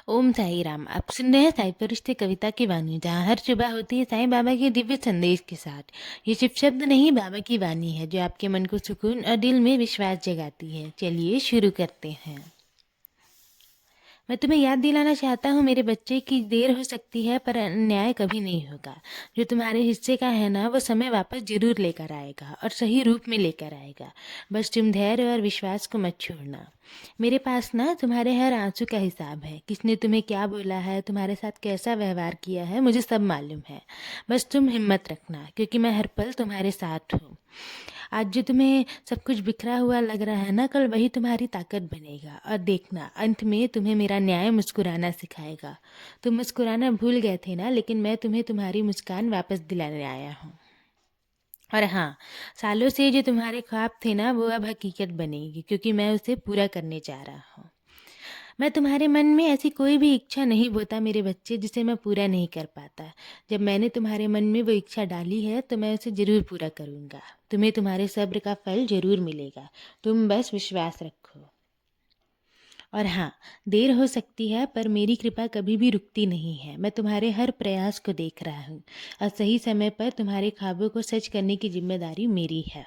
ओम साई राम। आप सुन रहे हैं साई परिश्ते कविता की वाणी, जहाँ हर सुबह होती है साईं बाबा के दिव्य संदेश के साथ। ये सिर्फ शब्द नहीं, बाबा की वाणी है जो आपके मन को सुकून और दिल में विश्वास जगाती है। चलिए शुरू करते हैं। मैं तुम्हें याद दिलाना चाहता हूँ मेरे बच्चे की देर हो सकती है पर अन्याय कभी नहीं होगा। जो तुम्हारे हिस्से का है ना, वो समय वापस जरूर लेकर आएगा और सही रूप में लेकर आएगा। बस तुम धैर्य और विश्वास को मत छोड़ना। मेरे पास ना तुम्हारे हर आंसू का हिसाब है। किसने तुम्हें क्या बोला है, तुम्हारे साथ कैसा व्यवहार किया है, मुझे सब मालूम है। बस तुम हिम्मत रखना, क्योंकि मैं हर पल तुम्हारे साथ हूँ। आज जो तुम्हें सब कुछ बिखरा हुआ लग रहा है ना, कल वही तुम्हारी ताकत बनेगा। और देखना, अंत में तुम्हें मेरा न्याय मुस्कुराना सिखाएगा। तुम मुस्कुराना भूल गए थे ना, लेकिन मैं तुम्हें तुम्हारी मुस्कान वापस दिलाने आया हूँ। और हाँ, सालों से जो तुम्हारे ख्वाब थे ना, वो अब हकीकत बनेगी, क्योंकि मैं उसे पूरा करने जा रहा हूँ। मैं तुम्हारे मन में ऐसी कोई भी इच्छा नहीं बोता मेरे बच्चे, जिसे मैं पूरा नहीं कर पाता। जब मैंने तुम्हारे मन में वो इच्छा डाली है तो मैं उसे ज़रूर पूरा करूँगा। तुम्हें तुम्हारे सब्र का फल ज़रूर मिलेगा। तुम बस विश्वास रखो। और हाँ, देर हो सकती है पर मेरी कृपा कभी भी रुकती नहीं है। मैं तुम्हारे हर प्रयास को देख रहा हूँ और सही समय पर तुम्हारे ख्वाबों को सच करने की जिम्मेदारी मेरी है।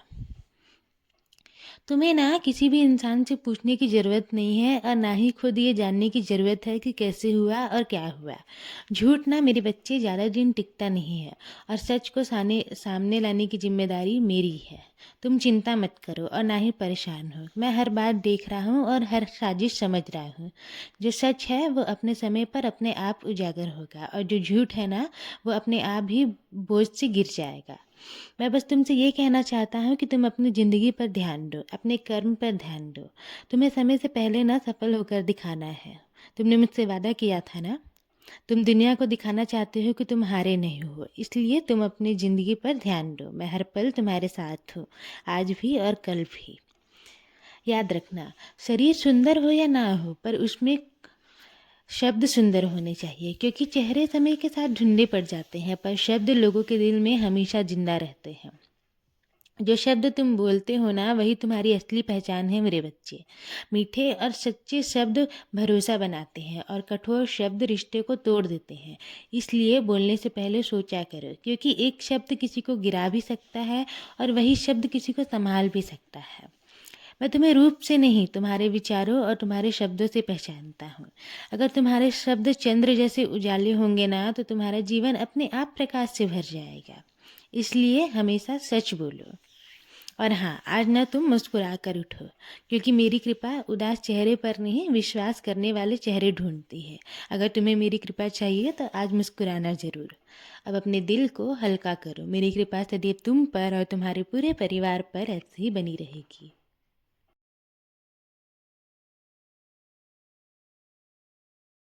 तुम्हें ना किसी भी इंसान से पूछने की ज़रूरत नहीं है और ना ही खुद ये जानने की ज़रूरत है कि कैसे हुआ और क्या हुआ। झूठ ना मेरे बच्चे ज़्यादा दिन टिकता नहीं है और सच को सामने लाने की जिम्मेदारी मेरी है। तुम चिंता मत करो और ना ही परेशान हो। मैं हर बात देख रहा हूँ और हर साजिश समझ रहा हूँ। जो सच है वो अपने समय पर अपने आप उजागर होगा और जो झूठ है ना, वो अपने आप ही बोझ से गिर जाएगा। मैं बस तुमसे ये कहना चाहता हूँ कि तुम अपनी ज़िंदगी पर ध्यान दो, अपने कर्म पर ध्यान दो। तुम्हें समय से पहले ना सफल होकर दिखाना है। तुमने मुझसे वादा किया था ना। तुम दुनिया को दिखाना चाहते हो कि तुम हारे नहीं हो, इसलिए तुम अपनी ज़िंदगी पर ध्यान दो। मैं हर पल तुम्हारे साथ हूँ, आज भी और कल भी। याद रखना, शरीर सुंदर हो या ना हो, पर उसमें शब्द सुंदर होने चाहिए, क्योंकि चेहरे समय के साथ ढूंढे पड़ जाते हैं पर शब्द लोगों के दिल में हमेशा जिंदा रहते हैं। जो शब्द तुम बोलते हो ना, वही तुम्हारी असली पहचान है मेरे बच्चे। मीठे और सच्चे शब्द भरोसा बनाते हैं और कठोर शब्द रिश्ते को तोड़ देते हैं। इसलिए बोलने से पहले सोचा करो, क्योंकि एक शब्द किसी को गिरा भी सकता है और वही शब्द किसी को संभाल भी सकता है। मैं तुम्हें रूप से नहीं, तुम्हारे विचारों और तुम्हारे शब्दों से पहचानता हूँ। अगर तुम्हारे शब्द चंद्र जैसे उजाले होंगे ना, तो तुम्हारा जीवन अपने आप प्रकाश से भर जाएगा। इसलिए हमेशा सच बोलो। और हाँ, आज ना तुम मुस्कुरा कर उठो, क्योंकि मेरी कृपा उदास चेहरे पर नहीं, विश्वास करने वाले चेहरे ढूंढती है। अगर तुम्हें मेरी कृपा चाहिए तो आज मुस्कुराना जरूर। अब अपने दिल को हल्का करो। मेरी कृपा सदैव तुम पर और तुम्हारे पूरे परिवार पर ऐसे ही बनी रहेगी।